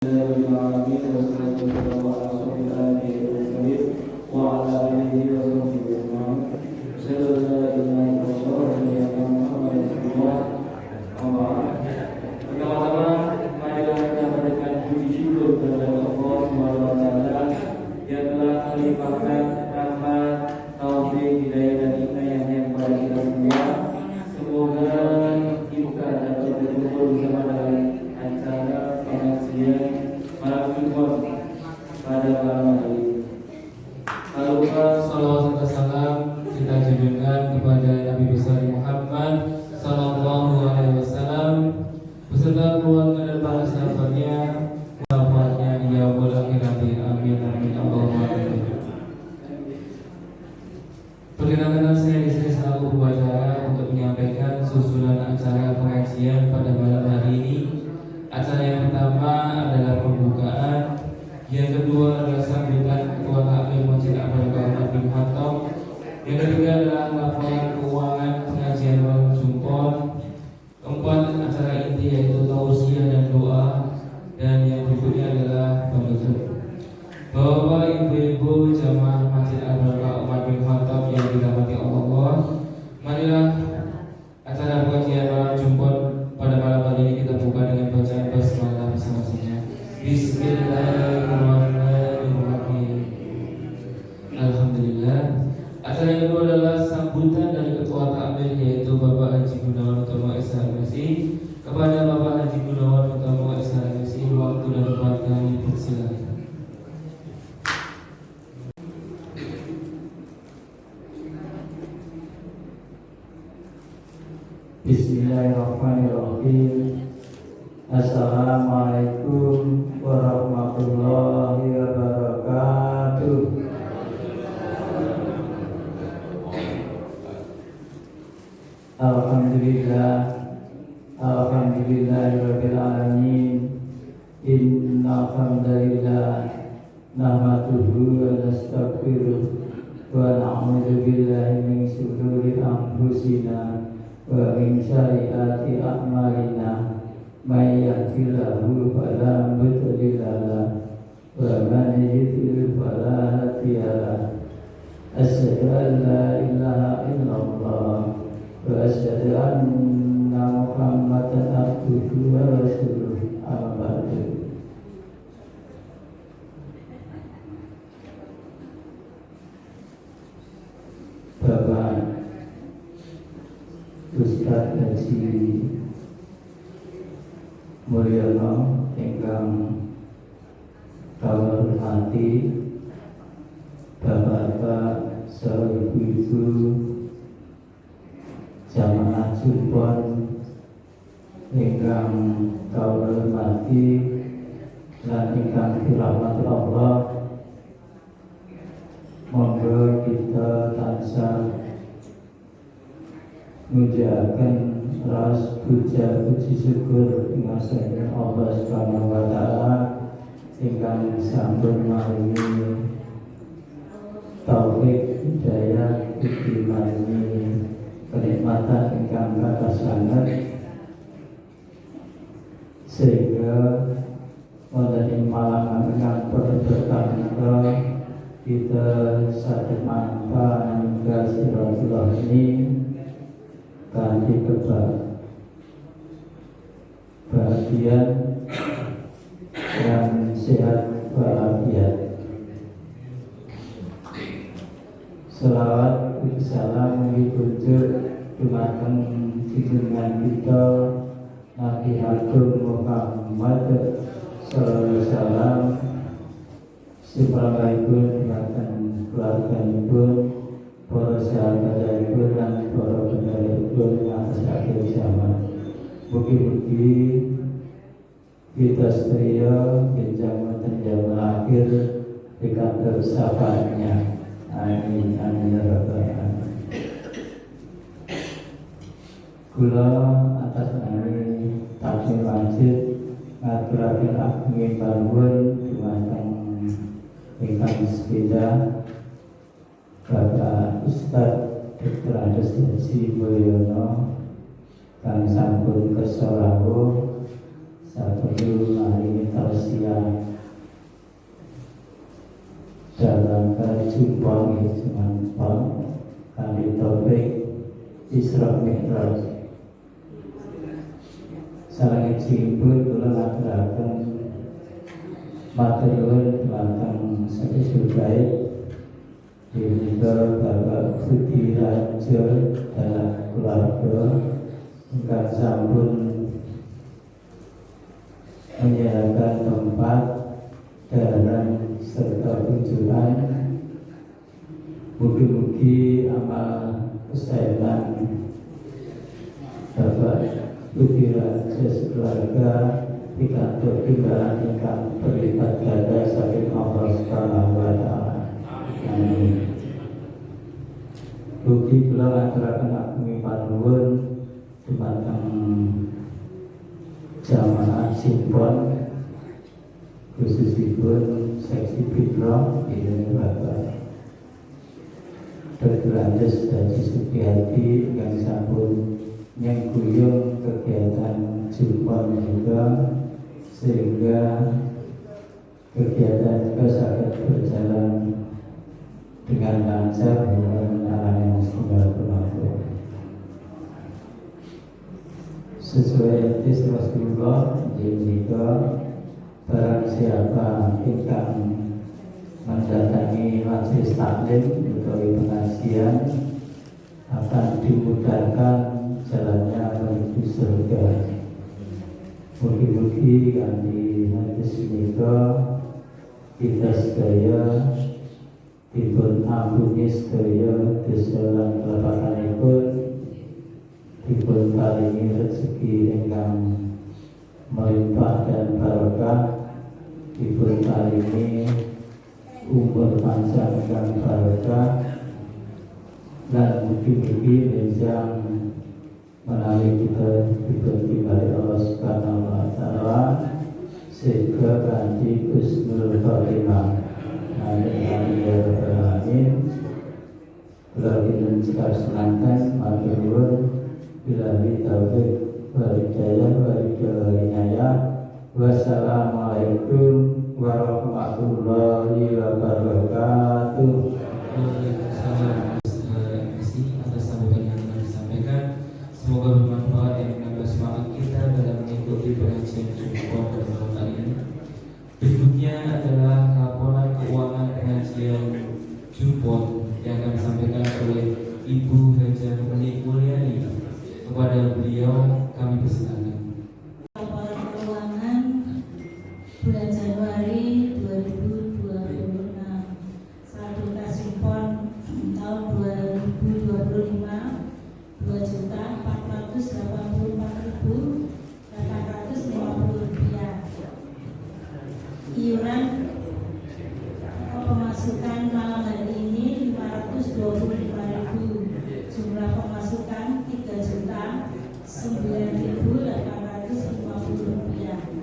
Bismillahirrahmanirrahim. Wassalatu wassalamu ala rasulillah wa ala alihi wa sahbihi ajma'in. Asyhadu an la ilaha illallah wa asyhadu anna Muhammadan rasulullah. Pertama-tama marilah kita panjatkan puji syukur kepada Allah Subhanahu wa taala yang telah melimpahkan rahmat, taufik, hidayah dan inayahnya kepada kita semua. Semoga kita dapat berkumpul bersama dalam acara pengajian malam Jumat pada malam hari ini. Tak lupa salawat serta salam kita junjungkan kepada Nabi besar Muhammad Sallallahu Alaihi Wasallam beserta keluarga dan para sahabatnya, sahabatnya ya boleh nanti amin amin Allahumma amin. Perkenalkan saya di sini selaku pembicara untuk menyampaikan susunan acara pengajian pada malam hari ini. Acara yang pertama adalah pembukaan, yang kedua adalah sambutan Ketua Takmir Masjid Al-Barakah bin Khattab, yang ketiga adalah laporan keuangan pengajian malam Jumat, keempat acara inti yaitu tausiah dan doa, dan yang berikutnya adalah penutup. Bapak, ibu-ibu jamaah Masjid Al-Barakah bin Khattab yang dirahmati Allah, marilah acara pengajian malam Jumat pada malam hari ini kita buka dengan bacaan basmalah bersama-sama. Bismillahirrahmanirrahim. Alhamdulillah. Acara yang kedua adalah sambutan dari Ketua Takmir yaitu Bapak Haji Gunawan Utomo SHMSI. Kepada Bapak Haji Gunawan Utomo SHMSI, waktu dan tempat kami persilakan. Bismillahirrahmanirrahim. Assalamualaikum warahmatullahi wabarakatuh. Alhamdulillah, alhamdulillahirabbil alamin. Innal hamdalillah nahmaduhu wa nastaghfiruh wa na'udzu billahi min shururi anfusina wa min sayyiati a'malina. May yahdihillahu fala mudilla lahu wa man yudlil fala hadiya lahu. Asyhadu an la ilaha illallah wa asyhadu anna Muhammadan abduhu wa rasuluh. Amma ba'du. Bapak Ustaz Haji Mulyono ingkang kawula hormati, bapak-bapak saha ibu-ibu jamaah Jumat ingkang kawula hormati lan ingkang dirahmati Allah, monggo kita tansah mengucapkan ras puji syukur ingkang Allah Subhanahu wa taala ingkang sampun maringi taufik hidayah maringi kenikmatan ingkang kathah sanget sehingga wonten ing malam ingkang berberkah menika kita saged manfaat hingga silaturahmi kanthi kebahagiaan dan sehat walafiat. Selawat salam ditujuk dumateng junjungan kita Nabi Agung Muhammad sallallahu alaihi wasallam, sebagai-pun dumateng keluarganipun, para sahabatipun dan para pendahuluipun atas akhir zaman. Mugi-mugi kita sedaya jenjang wonten jaman akhir pikantuk syafaatnya. Amin amin ya rabbal alamin. Kula atas nami Takmir Masjid ngaturaken agunging panuwun dumateng ingkang sepeda Bapak Ustaz Dr. Andes Haji Mulyono kang sampun kesarawuh satu hari ini tausiah dalam jumpa dengan Pak kami topik Isra Mi'raj. Saling cimpur kula ngaturaken matur dhateng sakit baik Ibu Bapak Budi Rajo dan keluarga ingkang sampun menyediakan tempat dan serta tujuan. Mugi-mugi amal kesayangan Bapak Budi Rajo keluarga pikantuk timbalan ingkang berlipat ganda saking Allah Subhanahu wa taala. Amin. Mugi kula ngaturaken agunging panuwun dumateng jamaah simpon khususipun seksi Fitro ini Bapak Dr. Andes dan Sukiyati yang sampun nyengkuyung kegiatan simpon juga sehingga kegiatan juga sangat berjalan dengan lancar dengan alam yang setunggal pengatur sesuai etis Rasulullah. Jika barang siapa ingkang mendatangi majelis taklim atau pengajian akan dimudahkan jalannya menuju surga. Mugi-mugi kanthi hadis menika kita sedaya dipun ampuni sedaya dosa lan kelaparanipun, dipun paringi rezeki ingkang melimpah dan barokah, dipun paringi umur panjang ingkang barokah, dan mugi-mugi benjang menawi kita dipun timbali Allah Subhanahu wa taala sehingga kanthi husnul khotimah. Amin ya rabbal alamin. Kula ingin senangkan matur nuwun billahi taufiq wal hidayah wal hidayah. Wassalamualaikum warahmatullahi wabarakatuh. Waalaikumsalam. Terima kasih atas sambutan yang telah disampaikan. Semoga bermanfaat yang menambah semangat kita dalam mengikuti pengajian Jumat pada kali ini. Berikutnya adalah laporan keuangan pengajian Jumat yang akan disampaikan oleh Ibu Haja Menik Mulyani. Kepada beliau kami persilakan. Laporan keuangan bulan Januari 2026 saldo kas impor tahun 2025 Rp2.484.850. Iuran pemasukan malam hari ini 525.000. Jumlah pemasukan Rp3.9.850.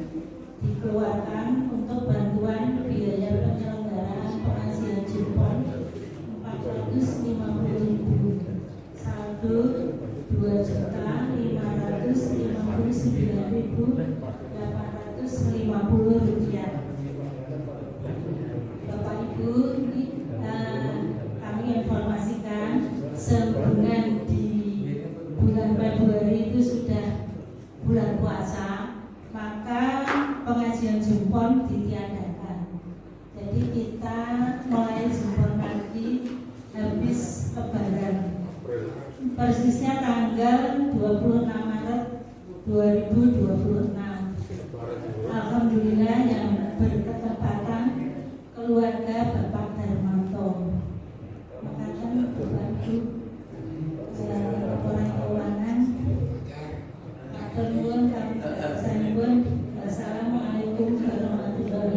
Dikeluarkan untuk bantuan biaya penyelenggaraan pengajian Jumat Rp450.000. Saldo Rp2.559.850. Bapak Ibu, kami informasikan sehubungan di bulan Februari itu sudah bulan puasa, maka pengajian Jumpon ditiadakan. Jadi kita mulai Jumpon lagi habis Lebaran. Persisnya tanggal 26 Maret 2026. Alhamdulillah yang berketepatan keluarga Bapak Darmanto. Makanya Bapak Ibu laporan keuangan. Assalamualaikum warahmatullahi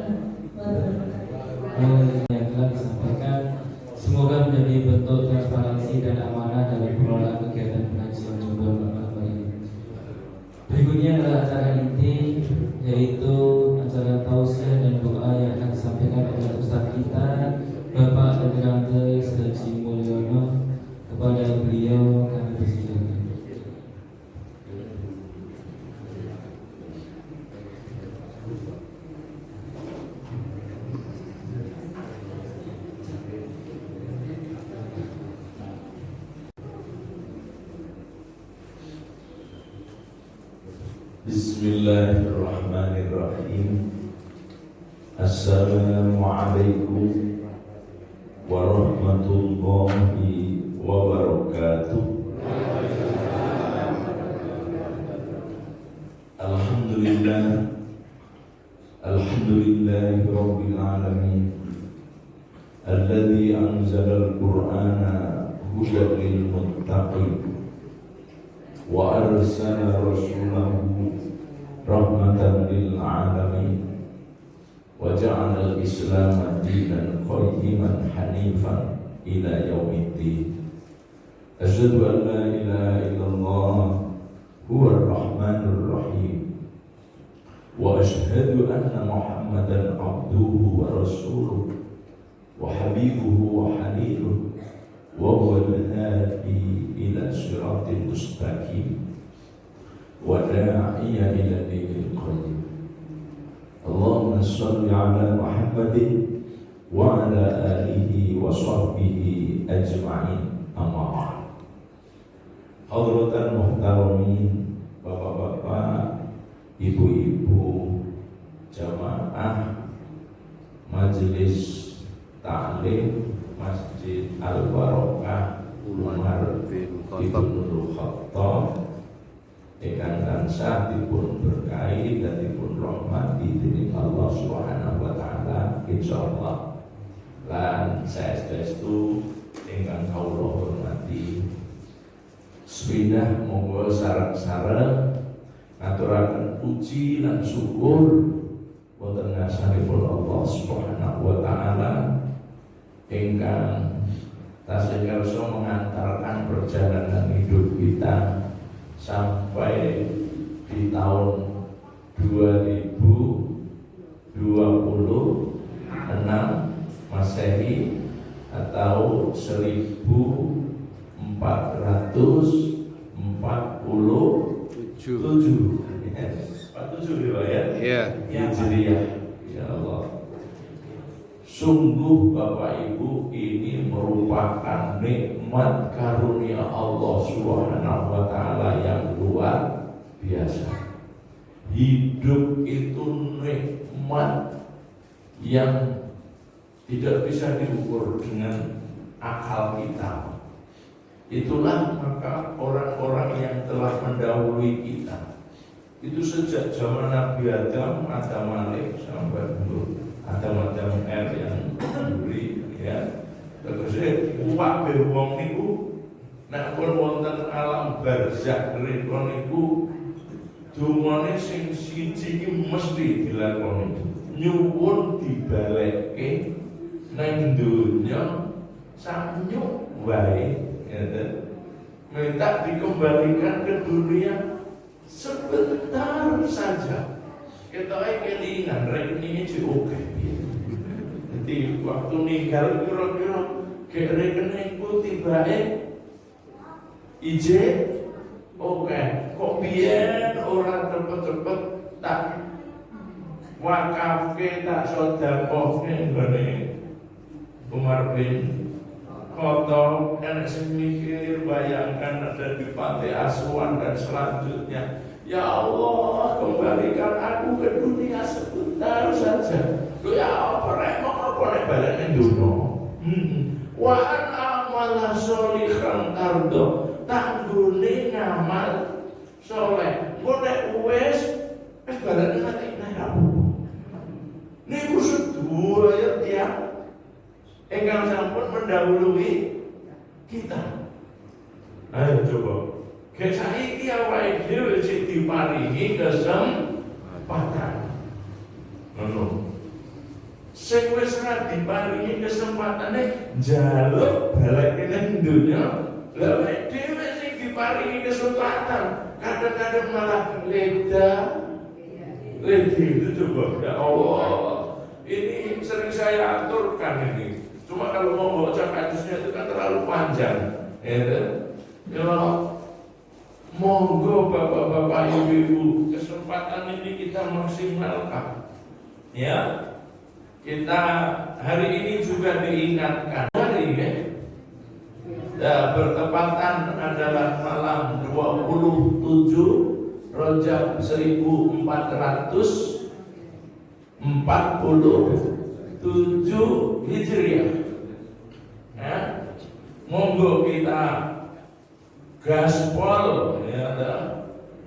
wabarakatuh. Yang telah disampaikan semoga menjadi bentuk transparansi dan amanah dalam pengelolaan kegiatan pengajian Jumat malam ini. Berikutnya adalah acara inti, yaitu acara tausiah dan doa yang akan disampaikan oleh Ustadz kita Bapak Dr. Andes Haji Mulyono. Kepada beliau kami persilakan. Bismillahirrahmanirrahim. Assalamualaikum warahmatullahi wabarakatuh. Alhamdulillah, alhamdulillahi rabbil alamin, alladzi anzala al-Qur'ana hudan lil muttaqin wa arsala rasulahu rahmatan lil alamin wa ja'ala al-islam dinan qayyiman hanifan ila yaumiddin. Asyhadu an la ilaha illallah huwa ar-rahmanur rahim wa asyhadu anna Muhammadan abduhu wa rasuluhu wa habibuhu wa haliluhu wa huwa al-hadi ila siratil mustaqim wa da'iya ila dinil qayyim. Allahumma shalli ala Muhammadin wa ala alihi wa sahbihi ajma'in. Amma ba'd. Hadratan muhtaramin, bapak-bapak, ibu-ibu, jamaah majelis taklim Masjid Al-Barokah Umar bin Khattab ingkang tansah dipun berkahi dan dipun rahmati dening Allah Subhanahu wa taala insyaallah. Lan saestu ingkang kawula hormati, sepindah monggo sareng-sareng ngaturaken puji lan syukur wonten ngarsanipun Allah Subhanahu wa taala ingkang tasih kersa mengantarkan perjalanan hidup kita sampai di tahun 2026 Masehi atau 1447 ya Hijriah. Ya Allah, sungguh Bapak Ibu, ini merupakan nikmat karunia Allah Subhanahu wa taala yang luar biasa. Hidup itu nikmat yang tidak bisa diukur dengan akal kita. Itulah maka orang-orang yang telah mendahului kita itu sejak zaman Nabi Adam Malik sampai dulu Adam R yang duri ya. Terus uwak bewong niku nek pun wonten alam barzakh rika niku dungane sing siji iki mesti dilakoni. Nyuwun dibalekke nang donya sanyuk wae ya. Minta dikembalikan ke dunia sebentar saja. Kita kelingan rekeningnya oke. Jadi waktu ninggal kira-kira ke rekeningku tiba ije oke. Kok biyen orang cepet-cepet tak wakafke tak sedekahke ngene Umar bin Khattab. Enak sing mikir, bayangkan ada di pantai asuhan dan selanjutnya. Ya Allah, kembalikan aku ke dunia sebentar saja. Lu ya apa remok apa nek balik ning dunya. Wa an amala sholihan tardo, tanggune ngamal soleh. Engko nek wis balik ning aku. Niku sedulur ya engkang sampun mendahului kita. Ayo coba. Kayak saiki awake dhewe sing diparingi kesempatan. Ngono. Sing wis ora diparingi kesempatane njaluk balik ning dunya. Lah awake dhewe sing diparingi kesempatan, kadang-kadang malah leda. Itu coba ya Allah. Ini sering saya aturkan ini. Cuma kalau mau baca hadisnya itu kan terlalu panjang. Ya. Kalau monggo bapak-bapak ibu-ibu, kesempatan ini kita maksimalkan. Ya. Kita hari ini juga diingatkan hari ya. Bertepatan adalah malam 27 Rajab 1447 Hijriah. Ya, monggo kita gaspol ya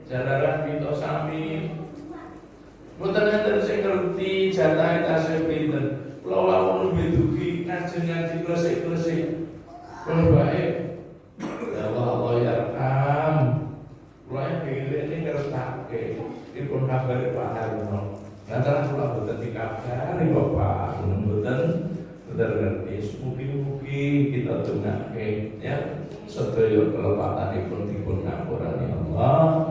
jalaran kita sami. Mboten sing ngerti jatahe tasih pinten. Kula wau dugi ngaji klesik-klesik. Kula bae ya Allah ya Rahman. Kula ini ngertake dipun kabari Pak Harno. Lantaran kula boten dikabari Bapak, boten ngerti. Mugi-mugi kita dongake ya sedaya kelepatanipun dipun ngapurani Allah.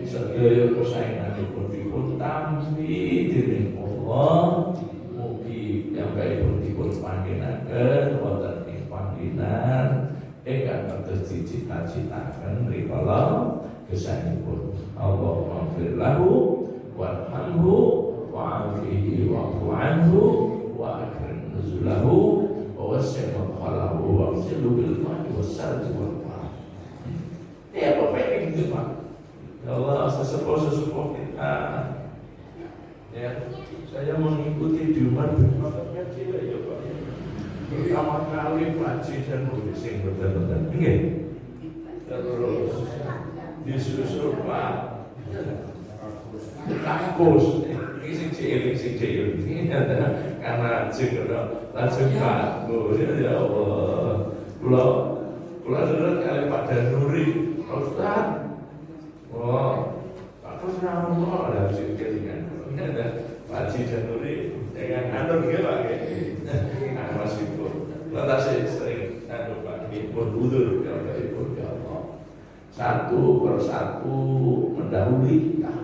Sedaya kesaenganipun dipun tampi dening Allah. Mugi piyambakipun dipun pangginaken wonten ing pangginan ingkang kados dicita-citaken rikala kesaenipun. Allahumma ighfir lahu warhamhu wa'afihi wa'fu anhu wa akrim nuzulahu wa wasi' madkhalahu wa'silu bil ma'i wassalji wal barah. Ya apa pengen gitu Pak? Ya Allah, sesepuh kita ya, saya mengikuti di rumah kecil ya Pak. Pertama kali Paci dan nulis yang betul-betul terus disusul Pak kakus sing cilik karena langsung kakus ya Allah. Kula dengar kali Pak Danuri Ustaz. Oh, kakus nama ada sing kelingan. Ini ada Pak Danuri dengan kantor ge Pak. Mas Ibu. Lantas sering Pak dipun udur ya Allah. Satu persatu mendahului kita.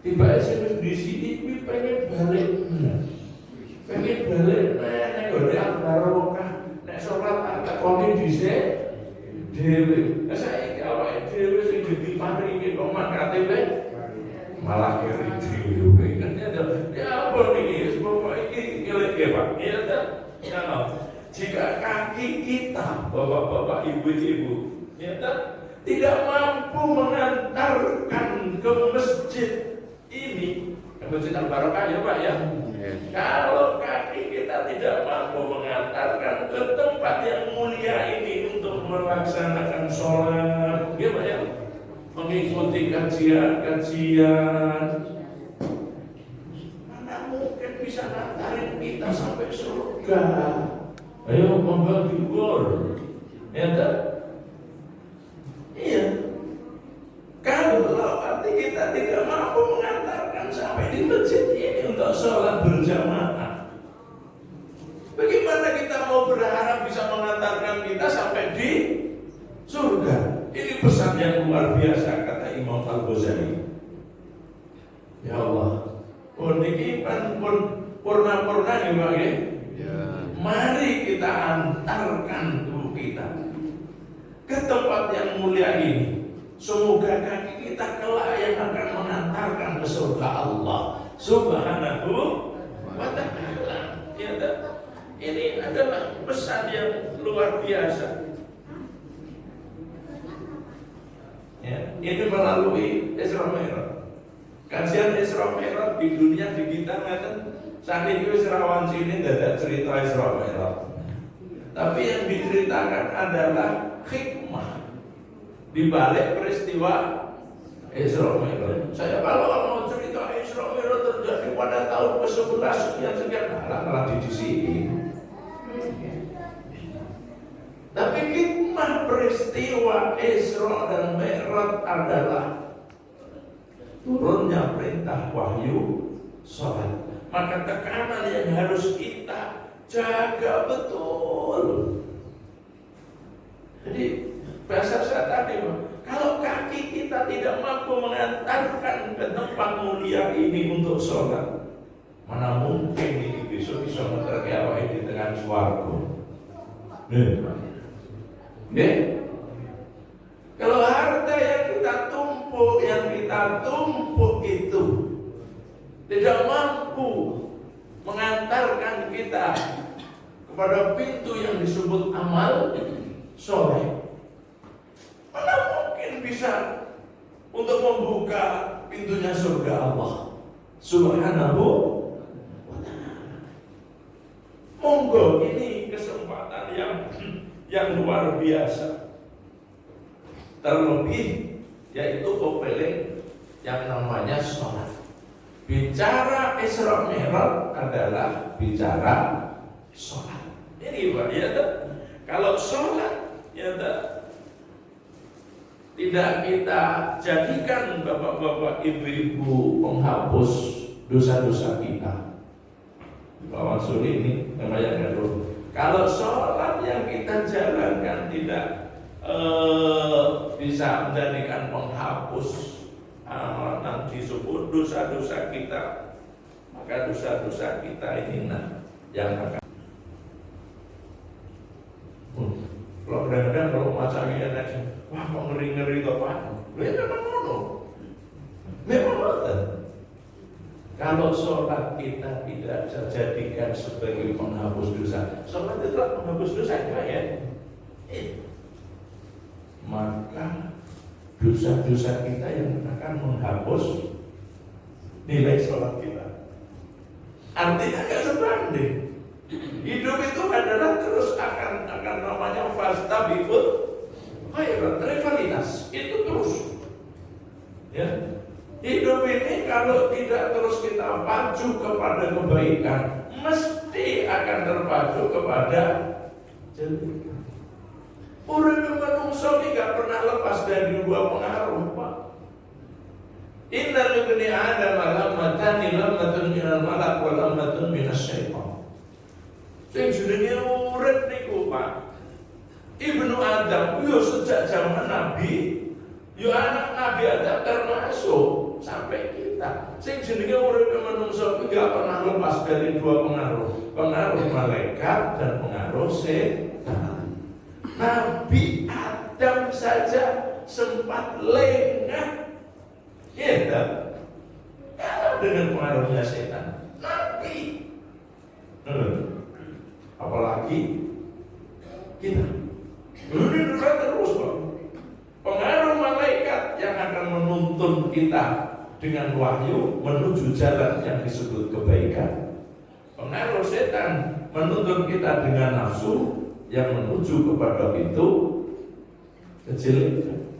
Tiba SMS di sini, pengen balik, nek udah barokah, nek sholat agak koni dise, dewi. Saya kalau dewi sih jadi mari ini komat KTP, malah kiri dewi. Kan ya apa ini? Semua ini ngelak ya Pak. Ya jika kaki kita, bapak-bapak, ibu-ibu, ya tidak mampu mengantarkan ke masjid ini, masjid Al-Barokah ya Pak ya. Kalau kaki kita tidak mampu mengantarkan ke tempat yang mulia ini untuk melaksanakan sholat, ya Pak ya, mengikuti kajian, mana mungkin bisa ngantarin kita sampai surga? Ayo membagi gol, ya tak? Iya. Kalau arti kita tidak mampu mengantarkan sampai di masjid ini untuk sholat berjamaah, bagaimana kita mau berharap bisa mengantarkan kita sampai di surga? Ini pesan yang luar biasa kata Imam Al-Ghazali. Ya Allah, ini pun purna nih Pak ya. Mari kita antarkan tubuh kita ke tempat yang mulia ini. Semoga kaki kita kelak yang akan mengantarkan ke surga Allah Subhanahu wa ta'ala. Ya, ini adalah pesan yang luar biasa. Ya, ini melalui Isra Mi'raj. Kajian Isra Mi'raj di dunia di kita ngaten sakniki wis rawan sini dadak cerita Isra Mi'raj. Tapi yang diceritakan adalah hikmah di balik peristiwa Isra Mi'raj. Saya kalau mau cerita Isra Mi'raj terjadi pada tahun ke-11 sekian malah di sini. Tapi hikmah peristiwa Isra dan Mi'raj adalah turunnya perintah wahyu salat. Maka tekanan yang harus kita jaga betul. Jadi bahasa saya tadi, kalau kaki kita tidak mampu mengantarkan ke tempat mulia ini untuk sholat, mana mungkin ini besok bisa mengerti awal di tengah swarga. Kalau harta yang kita tumpuk itu tidak mampu mengantarkan kita kepada pintu yang disebut amal soleh, mana mungkin bisa untuk membuka pintunya surga Allah Subhanahu wa ta'ala. Monggo, ini kesempatan yang luar biasa. Terlebih yaitu pepeling yang namanya sholat. Bicara Isra Mi'raj adalah bicara sholat. Ini Pak, ya tak? Kalau sholat ya tak, tidak kita jadikan bapak-bapak, ibu-ibu penghapus dosa-dosa kita. Pak Mansur ini namanya gaduh. Kalau sholat yang kita jalankan tidak bisa menjadikan penghapus nanti disebut dosa-dosa kita, maka dosa-dosa kita ini yang akan kalau kadang-kadang kalau macamnya nanti, wah kok ngeri-ngeri kok Pak, memang mono, memang betul. Kalau sholat kita tidak dijadikan sebagai penghapus dosa, sholat itu penghapus dosa ya, maka dosa-dosa kita yang akan menghapus nilai sholat kita. Artinya nggak sebanding. Hidup itu adalah terus akan namanya fastabiqul khairat, rivalitas itu terus. Ya, hidup ini kalau tidak terus kita pacu kepada kebaikan, mesti akan terpacu kepada kejelekan. Orang yang menungso ini gak pernah lepas dari dua pengaruh, Pak. Inna libni Adam lammatani, lammatun minal malak wa lammatun minas syaitan. Sing jenenge urip niku, Pak. Ibnu Adam yo sejak zaman Nabi, yo anak Nabi Adam termasuk sampai kita. Sing jenenge urip menungso iki gak pernah lepas dari dua pengaruh. Pengaruh malaikat dan pengaruh setan. Nabi Adam saja sempat lengah, ya tak? Kalau dengan pengaruhnya setan, Nabi, apalagi kita. Ini terus Pak. Pengaruh malaikat yang akan menuntun kita dengan wahyu menuju jalan yang disebut kebaikan. Pengaruh setan menuntun kita dengan nafsu yang menuju kepada pintu kejelekan,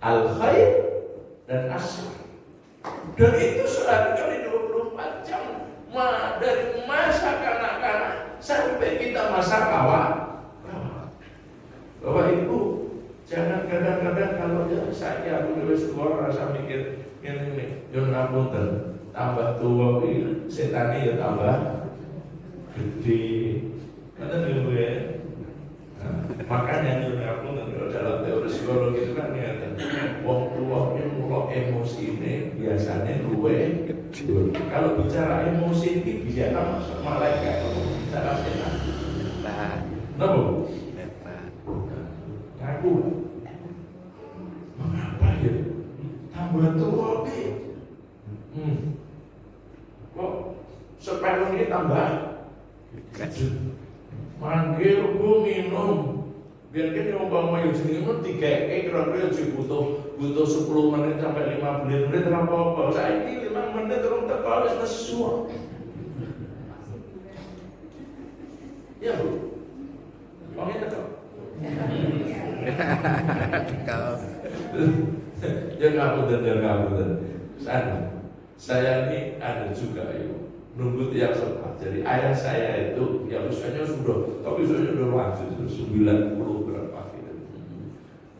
al-khair dan asyar. Dan itu sehari-hari 24 jam, dari masa kanak-kanak sampai kita masa kawan. Bapak Ibu, jangan kadang-kadang kalau saya tulis keluar rasa mikir ini, Yon ngapunten, tambah tua setannya ya tambah gede. Kata dulu ya, makanya nyuruh aku kalau dalam teori psikologi itu kan niatan, wong tua ini mulai emosi ini biasanya luwe. Kalau bicara emosi ini bicara malaikat, kalau bicara setan. Kenapa? Aku, mengapa ya? Tambah tua ini, kok separuh ini tambah? Manggil bu minum, biar kita umpama yang jenis itu 3 kira-kira butuh 10 menit sampai 15 menit apa-apa. Saya ini 5 menit terus terpalis sesuatu. Ya Bu, ini tetap. Jangan ngapunten. Saya ini ada juga ya. Nunggu tiap sempat. Jadi ayah saya itu ya usianya sudah, tapi usianya sudah lanjut 90 berapa gitu.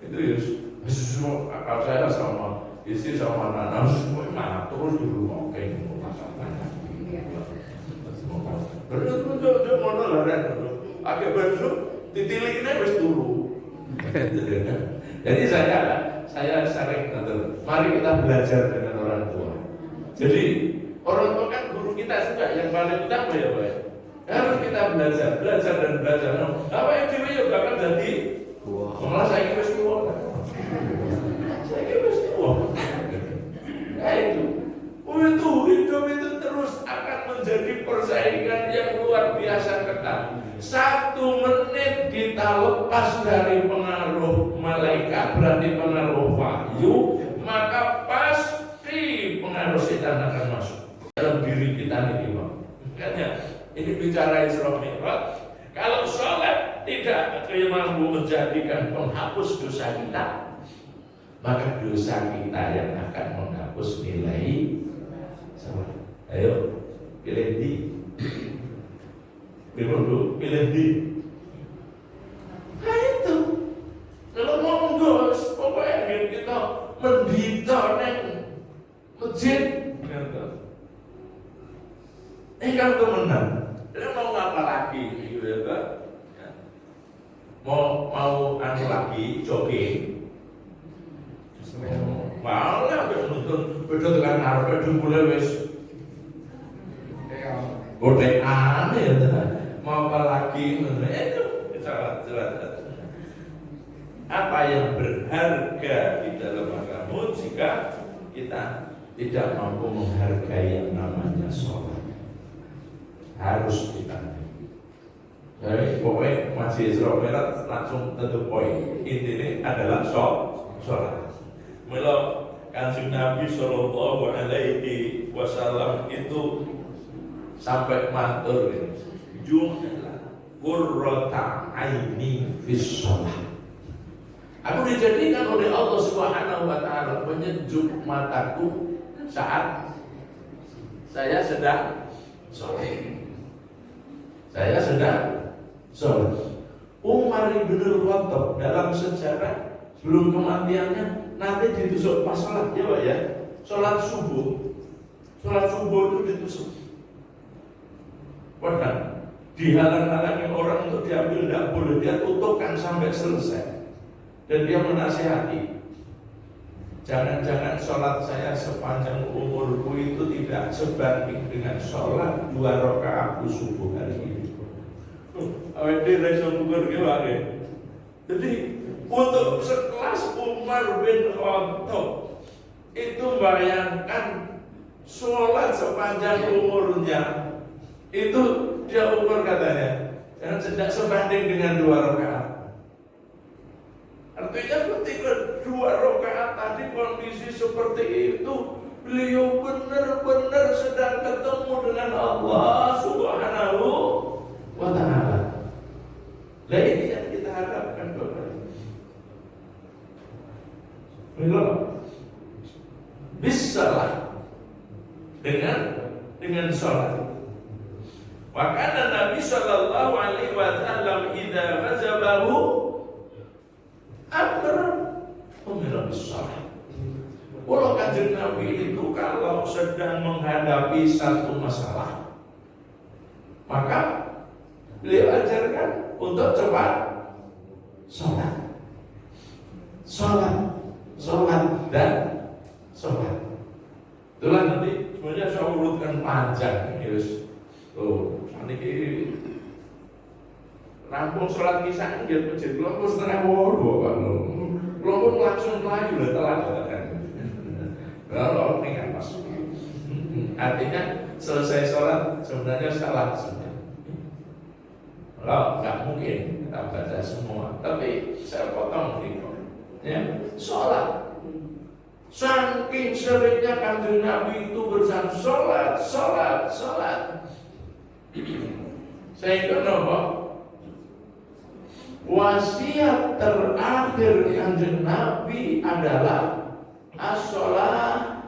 Itu ya semua akal saya sama istri sama anak semua matur dulu oke masalahnya. Terus tuh mau nolaran dulu. Agak besok titiliknya wis turu. Jadi saya sering ngatur. Mari kita belajar dengan orang tua. Jadi orang tua kan guru kita juga yang paling utama ya Pak. Harus kita belajar dan belajar. Apa yang dewe ya bakal jadi malah saya wis tuwa. Saya wis tuwa. Nah itu hidup itu terus akan menjadi persaingan yang luar biasa ketat. 1 menit kita lepas dari pengaruh malaikat berarti pengaruh wahyu, Makanya ini bicara Isra Mi'raj. Kalau sholat tidak mampu menjadikan penghapus dosa kita, maka dosa kita yang akan menghapus nilai sholat. Ayo pilih di, pilih di. Nah itu, kalau monggo, pokoknya kita mendita neng masjid. Kan temenan. Dia mau ngapa lagi gitu ya? Mau anu lagi jogging. Mau lah nonton beda dengan arep mulai wis godean ya. Mau apa lagi itu salah. Apa yang berharga di dalam agama jika kita tidak mampu menghargai yang namanya sholat, harus kita. Jadi pokoknya masih Isra Mi'raj langsung tentu poin. Intinya adalah sholat. Mula Kanjeng Nabi Sallallahu Alaihi Wasallam itu sampai matur ju'ala qurrata aini fis sholat. Aku dijadikan oleh Allah Subhanahu Wa Taala penyejuk mataku saat saya sedang sholat. Saya sedang sholat. Umar bin Khattab dalam sejarah sebelum kematiannya nanti ditusuk pas sholat ya Pak ya. Sholat subuh itu ditusuk. Padahal dihalang-halangi orang untuk diambil tidak boleh, dia tutupkan sampai selesai. Dan dia menasihati, jangan-jangan sholat saya sepanjang umurku itu tidak sebanding dengan sholat 2 rakaat subuh hari ini. Awak dia rasa bukan gimana? Jadi untuk sekelas Umar bin Khattab itu bayangkan sholat sepanjang umurnya itu dia ukur katanya, jangan tidak sebanding dengan 2 rakaat. Artinya ketika 2 rakaat tadi kondisi seperti itu, beliau benar-benar sedang ketemu dengan Allah Subhanahu Wa Ta'ala. Nah ini yang kita harapkan Bapak. Mila bisalah dengan sholat. Maka Nabi Sallallahu Alaihi Wasallam idza ghazabahu amr sholat. Kalau Kanjeng Nabi itu kalau sedang menghadapi satu masalah, maka beliau ajarkan untuk cepat sholat dan sholat. Itulah nanti sebenarnya saya urutkan panjang terus. Ini rampung sholat kisah nggih masjid kelompok 3:30 Pak. Kelompok langsung melayu lah telat kan. Kalau ini pas. Artinya selesai sholat sebenarnya salah sebenarnya. Kalau nggak mungkin kita baca semua, tapi saya potong gitu. Ya, sholat. Saking seringnya Kanjeng Nabi itu bersama sholat. Sehingga apa? Wasiat terakhir Kanjeng Nabi adalah as-sholat.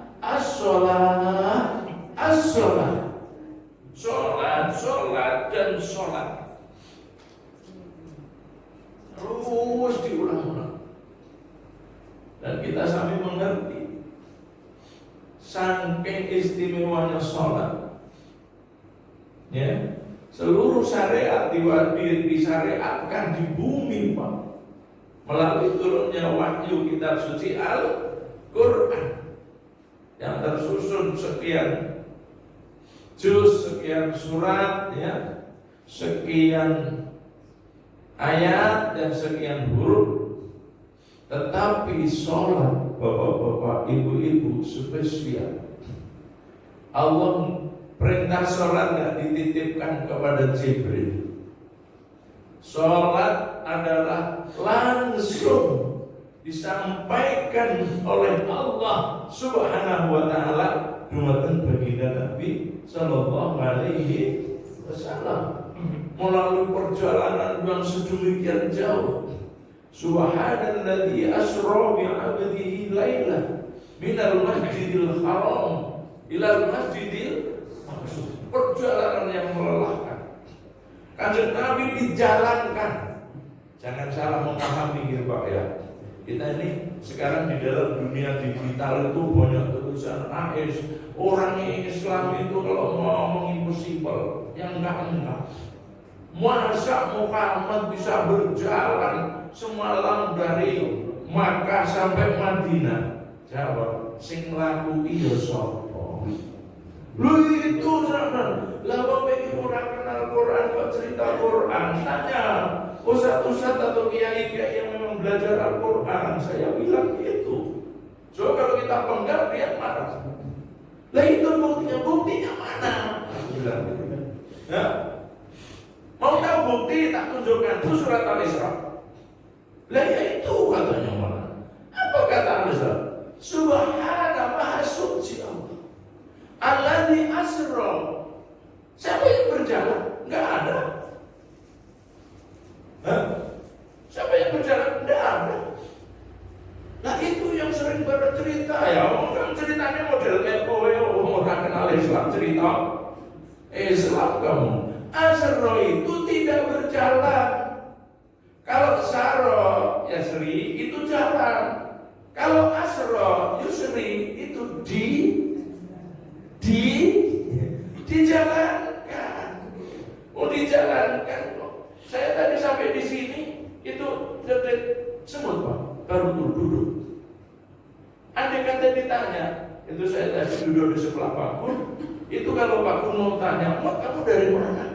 Sholat dan sholat. Terus diulang-ulang. Dan kita sampai mengerti saking istimewanya sholat. Ya, seluruh syariat disyariatkan di bumi Pak, melalui turunnya wahyu kitab suci Al-Quran yang tersusun sekian juz, sekian surat, ya, sekian ayat dan sekian huruf. Tetapi sholat bapak-bapak, ibu-ibu spesial. Allah perintah sholat tidak dititipkan kepada Jibril. Sholat adalah langsung disampaikan oleh Allah Subhanahu Wa Ta'ala dumateng baginda Nabi Sallallahu Alaihi Wasallam. Melalui perjalanan yang sedemikian jauh, Subhanalladzi asra bi 'abdihi lailan minal masjidil haram ilal masjidil aqsa. Perjalanan yang melelahkan. Kanjeng Nabi dijalankan. Jangan salah memahami gitu Pak ya. Kita ini sekarang di dalam dunia digital itu banyak tulisan AIS. Orang Islam itu kalau mau impossible, yang enggak. Masa Muhammad bisa berjalan semalam dari Makkah sampai Madinah? Jawab, sing laku iya sapa? Lu itu sampean. Lah wong iki ora kenal Quran kok cerita Quran. Tanya ustaz-ustaz atau kiai-kiai yang memang belajar Al-Quran, saya bilang gitu. So kalau kita penggal dia marah. Lah itu buktinya mana? Bilang gitu. Ya. Mau tahu bukti tak tunjukkan itu surat Al-Isra. Lah ya itu katanya mana? Apa kata Al-Isra? Subhana maha suci Allah. Alladzi asra. Siapa yang berjalan? Enggak ada. Hah? Siapa yang berjalan? Enggak ada. Nah itu yang sering pada cerita ya. Orang ceritanya model kowe orang kenal Islam cerita Islam kamu. Asra itu tidak berjalan. Kalau Saro Yasri itu jalan. Kalau Asra Yusri itu dijalankan. Oh dijalankan. Saya tadi sampai di sini itu detik semut Pak, baru duduk. Andai kata ditanya, itu saya tadi duduk di sebelah Pak Kun. Itu kalau Pak Kun mau tanya, Mak kamu dari mana?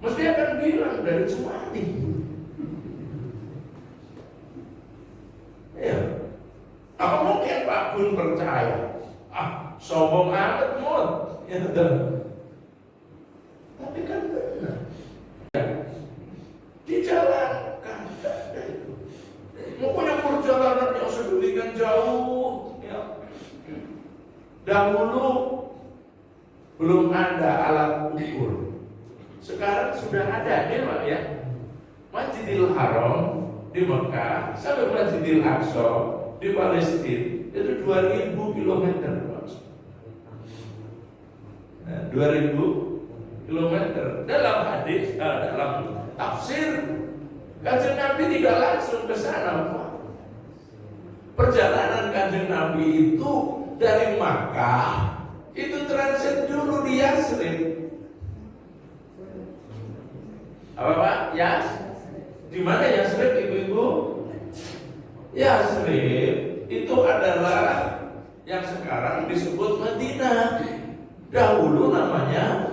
Mesti akan bilang dari Cemani. Ya, apa mungkin Pak Kun percaya? Sombong amat Mut. Ya, tapi kan benar. Dijalankan itu. Pokoknya perjalanan yang sedemikian jauh ya. Dahulu belum ada alat ukur. Sekarang sudah ada nih Pak ya. Masjidil Haram di Mekah sampai Masjidil Aqsa di Palestina itu 2000 km Pak. Nah, 2000 km. Dalam hadis, dalam tafsir, Kanjeng Nabi tidak langsung ke sana, Pak. Perjalanan Kanjeng Nabi itu dari Makkah itu transit dulu di Yasrib. Apa Pak? Di mana Yasrib, ibu-ibu? Yasrib itu adalah yang sekarang disebut Madinah. Dahulu namanya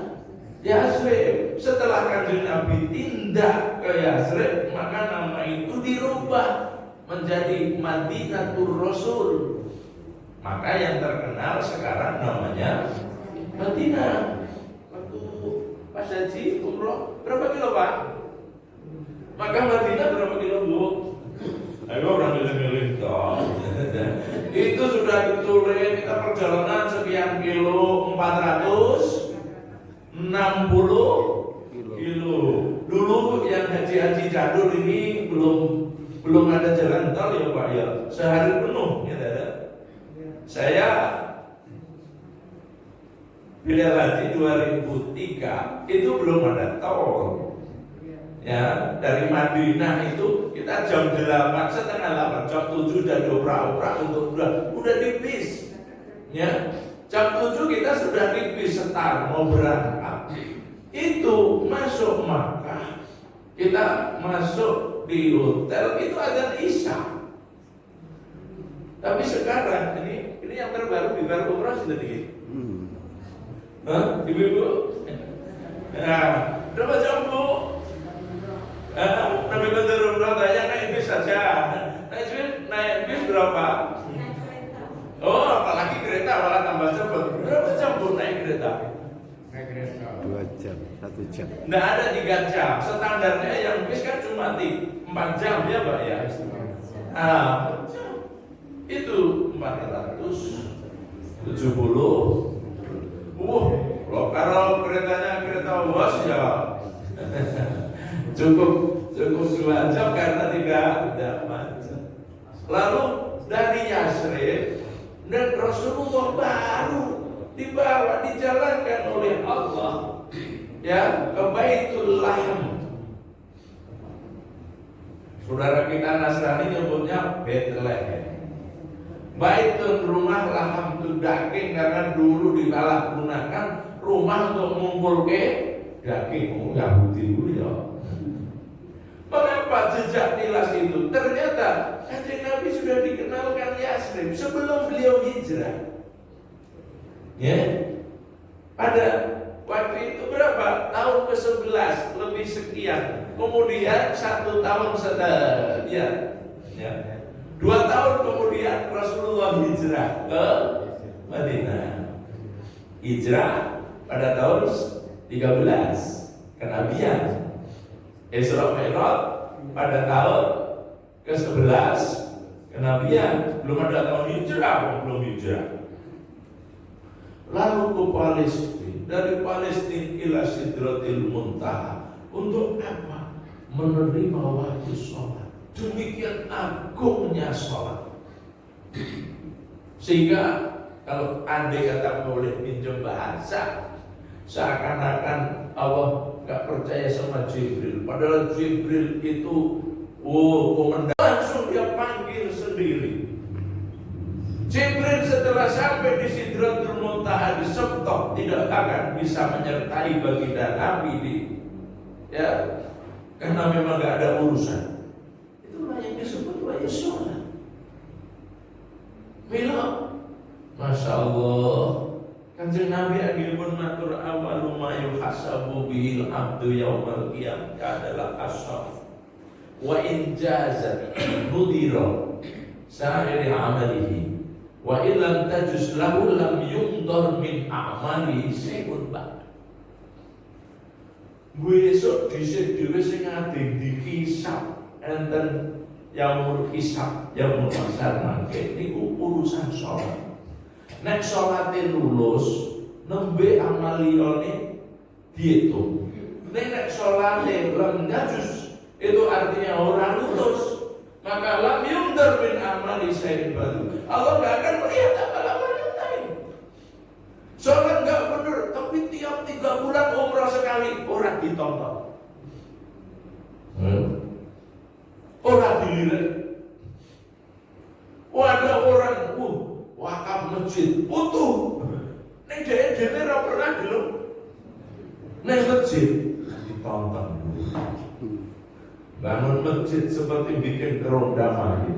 Yasrib. Setelah Kanjeng Nabi tindak ke Yasrib, maka nama itu dirubah menjadi Madinatul Rasul. Maka yang terkenal sekarang namanya Madinah. Waktu Pak Haji umroh berapa kilo Pak? Maka Madinah berapa kilo Bu? Ayo orang milih-milih toh. Itu sudah ditulis kita perjalanan sekian kilo, 460 kilo. Dulu yang haji-haji jadul ini belum ada jalan tol ya Pak ya. Sehari penuh ya. Saya bila haji 2003 itu belum ada tol. Ya, dari Madinah itu kita jam 8, setengah 8, jam 7 dan opera untuk udah di bis. Ya, jam 7 kita sudah di bis setar mau berangkat. Itu masuk Makkah, kita masuk di hotel itu azan Isya. Tapi sekarang ini yang terbaru di baru umrah sudah dikit. Ibu-ibu? Nah, berapa jam Bu? Nabi Badrul tanya naik bis saja. Naik bis berapa? Oh, apalagi kereta malah tambah cepat. Berapa jam Bu naik kereta? Naik kereta 2 jam, 1 jam. Nggak ada 3 jam. Standarnya yang bis kan cuma 4 jam ya Pak ya. 4 jam. Itu 470. Kalau keretanya kereta bos ya cukup 2 jam karena tidak macet. Lalu dari Yasrib dan Rasulullah baru dijalankan oleh Allah ya ke Baitul Lahm. Saudara kita Nasrani nyebutnya Bethlehem. Baitul rumah, Lahm itu daging karena dulu disalahgunakan rumah untuk mengumpul ke daging. Yahudi dulu ya. Mengapa jejak tilas itu? Ternyata Kanjeng Nabi sudah dikenalkan Yasrib sebelum beliau hijrah. Ya, pada waktu itu berapa? Tahun ke-11 lebih sekian. Kemudian 1 tahun setelah ya, 2 tahun kemudian Rasulullah hijrah ke Madinah. Hijrah pada tahun 13 kenabian. Isra Mi'raj pada tahun ke-11 kenabian. Belum ada tahun hijrah, belum hijrah. Lalu ke Palestina, dari Palestina ila Sidratil Muntaha. Untuk apa? Menerima wahyu sholat. Demikian agungnya sholat. Sehingga kalau andai kata boleh pinjam bahasa, seakan-akan Allah gak percaya sama Jibril. Padahal Jibril itu komandan, langsung dia panggil sendiri. Jibril setelah sampai di Sidratul Muntaha disetok, tidak akan bisa menyertai baginda Nabi di ya, karena memang gak ada urusan. Itulah yang disebut wahyu sholat. Bila Masya Allah, Kanjeng Nabi agilpun matur awalu ma yuhasabu bihil abdu yaumal qiyamah adalah as-shalah. Wa in jazat nudira sa'iri amalihi wa illam tajus lahu lam yundor min a'mali syai'un ba'd. Besok dhisik dhewe sing adeng dikisap enten yaumul hisab yaumul mahsyar mangke niku urusan salat. Nek salate lulus nembe amal liyane diitung. Nek salate lam najus itu artinya orang lulus, maka lam yundar min amali syai'in ba'd. Allah gak akan melihat amal-amal yang lain. Sholat gak bener, tapi tiap 3 bulan umrah sekali orang ditonton, orang dilirik. Ada orang wakaf masjid utuh, neng dhewe ora pernah gelem neng masjid ditonton. Bangun masjid seperti bikin keronda maju.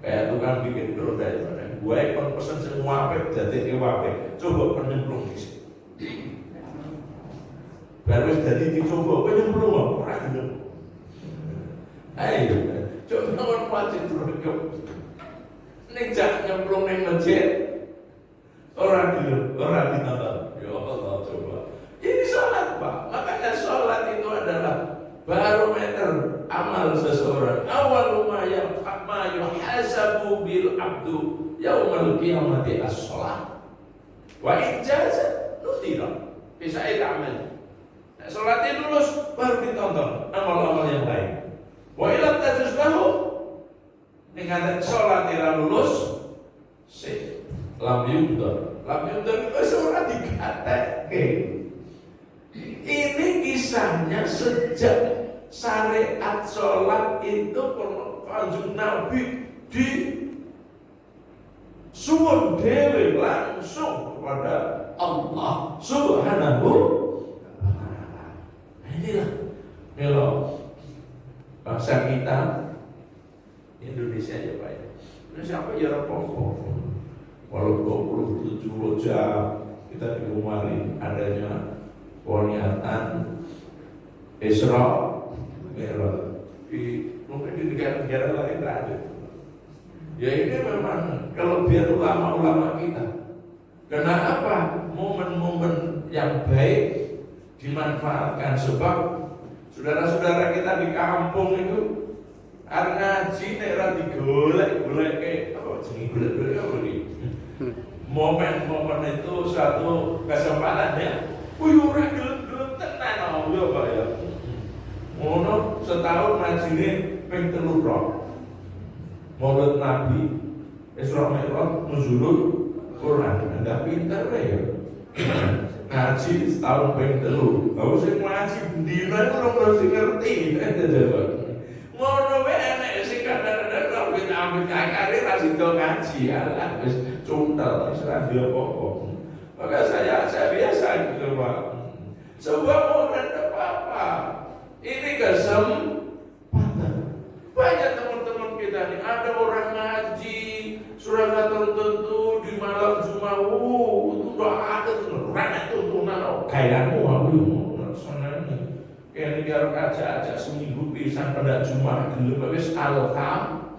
Kayak tukang bikin keronda ya. Gue kon pesen semua apik dadi apik. Coba penyemplung di sini. Baru jadi dicoba penyemplung ora gelem. Ayo, coba nomor wajib rekep. Ning jak nyemplung ning masjid. Ora gelem, ora ditonton. Ya Allah coba. Ini salat, Pak. Makanya salat itu adalah barometer amal seseorang. Awwalu ma yuhasabu bil abdu yaumal qiyamati as-shalah. Wa in jaza nutira fi sa'ir amal. Nah, salatnya lulus baru ditonton amal-amal yang lain. Wa illam tajuz lahu dengan salatnya lulus lam yundar. Lam yundar itu seorang dikatakan. Ini kisahnya sejak syariat sholat itu Kanjeng Nabi di suwun dewe langsung kepada Allah Subhanahu wa ta'ala. Inilah melo bangsa kita Indonesia ya Pak ya. Indonesia apa ya rapopo. Walau 27 Rojab kita diumumin adanya pernyataan Isra Mi'raj. Mungkin di negara-negara lain tidak ada. Ya ini memang kelebihan ulama-ulama kita. Kenapa momen-momen yang baik dimanfaatkan? Sebab saudara-saudara kita di kampung itu ngaji nek ra digolek-goleke apa jenenge golek-golek apa iki? momen-momen itu suatu kesempatan ya. Ora gelem-gelem tenan yo Pak ya. Ngono setahun ngajine ping 3 Maulid Nabi, Isra Mi'raj, nuzulul Quran. Anda pinter ya. Ngaji setahun ping 3. Aku sing ngaji bendina iku ora mesti ngerti. Ngono wae enek sing kadang-kadang kok amit-amit kakare ra sida ngaji. Alah wis cuntel wis ra dia apa-apa. Maka saya biasa gitu Pak. Sebuah momen apa-apa. Ini kesempatan. Banyak teman-teman kita nih, ada orang ngaji surah tertentu di malam Jumat, itu udah ada tuh, banyak tuntunan, kayakmu aku sana nih, kayak ini harus aja seminggu pisan pada Jumat, gelem wis alham,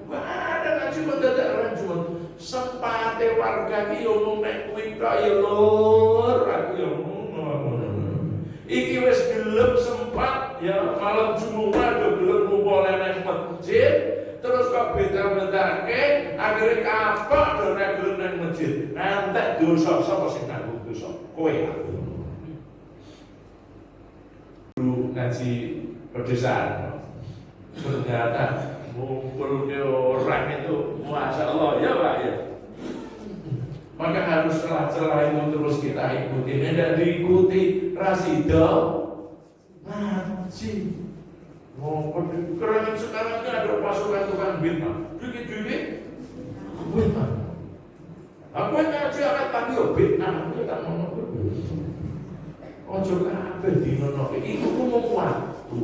ada ngaji mendadak orang Jumat, sempate warga ki yo mung nek kuwi tok ya lur, aku yo iki wis gelem sempat ya malam Jumat do gelem ngumpul nang masjid terus kok beda-bedake akhire kapok do nek gelem nang masjid nantek dosa sapa sing nanggung dosa kowe aku guru ngaji pedesaan ternyata ngumpul ke orang itu masya Allah ya Pak ya. Maka harus celah-celah itu terus kita ikuti. Tidak diikuti rasido ngaji. Keren sekarang ini ada pasukan tukang bid'ah. Dikit-dikit bid'ah. Aku ngaji akan tapi bid'ah. Kita ngomong ojo kabeh dinono iki ngomong waktu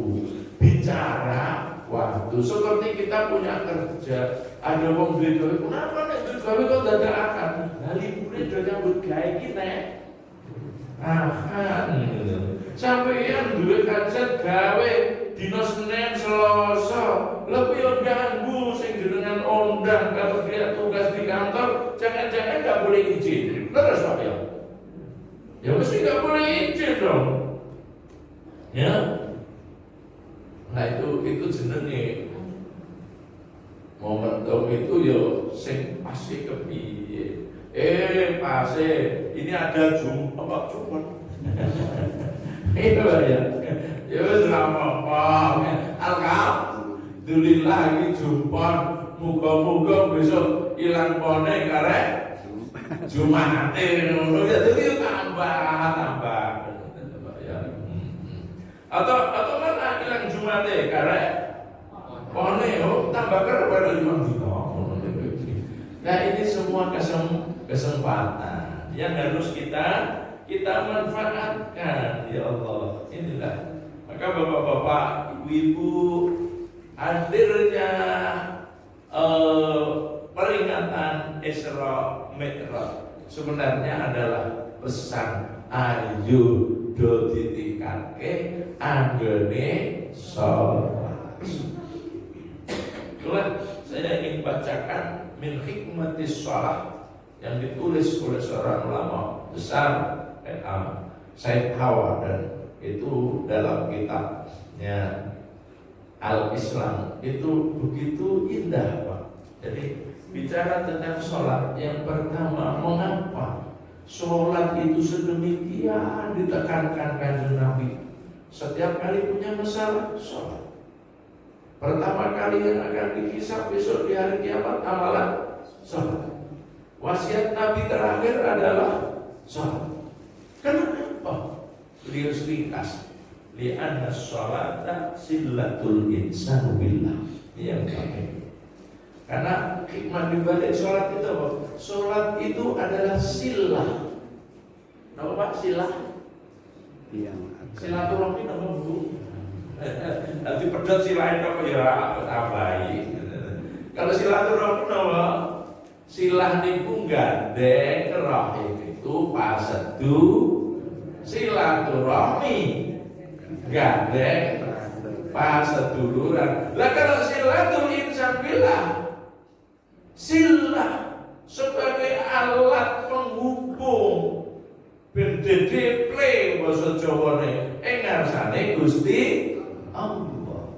bicara waktu seperti kita punya kerja ada wong duwe gawe kenapa nek duwe gawe kok dadakan nah libure do nyambut gawe iki nek sampeyan duwe kajian gawe dina Senin Selasa lha yo ganggu sing jenengan ondang kalau dia tugas di kantor jangan-jangan enggak boleh izin terus Pak ya mesti enggak boleh izin dong ya. Nah itu jenenge momentum itu yo sing pasti kepiye. Pasti ini ada Jumat. Itu ya. Ya wis apa. Alhamdulillah iki Jumat. Muga-muga besok ilang pone karek Jumate ngono ya dadi tambah. Atau mana ilang Jumate karek pone tambah kerep ada 5 juta. Nah ini semua kesempatan yang harus kita manfaatkan ya Allah. Inilah maka bapak-bapak, ibu-ibu hadirnya peringatan Isra Mi'raj sebenarnya adalah pesan ayo do ditingkatke anggone salat. Itulah saya ingin bacakan min hikmatis shalah yang ditulis oleh seorang ulama besar Said Hawa dan itu dalam kitabnya Al-Islam itu begitu indah Pak. Jadi bicara tentang sholat yang pertama mengapa sholat itu sedemikian ditekankan Kanjeng Nabi setiap kali punya masalah sholat. Pertama kali yang akan dihisab besok di hari kiamat amalan sholat. Wasiat Nabi terakhir adalah sholat. Kenapa? Beliau ringkas. Li'anna sholata silatul insanu billah. Yang kami. Karena hikmah dibalik sholat itu apa? Sholat itu adalah silah. Nama Pak silah? Silaturahmi nama Bu. Nanti pedot silain apa ya tambahi. Kalau silaturahmi nama silah niku gandeng rahim itu pasedu silaturahmi gandeng paseduluran. Lah kalau silatul insan billah silah sebagai alat penghubung berdede play bahasa Jawane ngarsane Gusti Allah.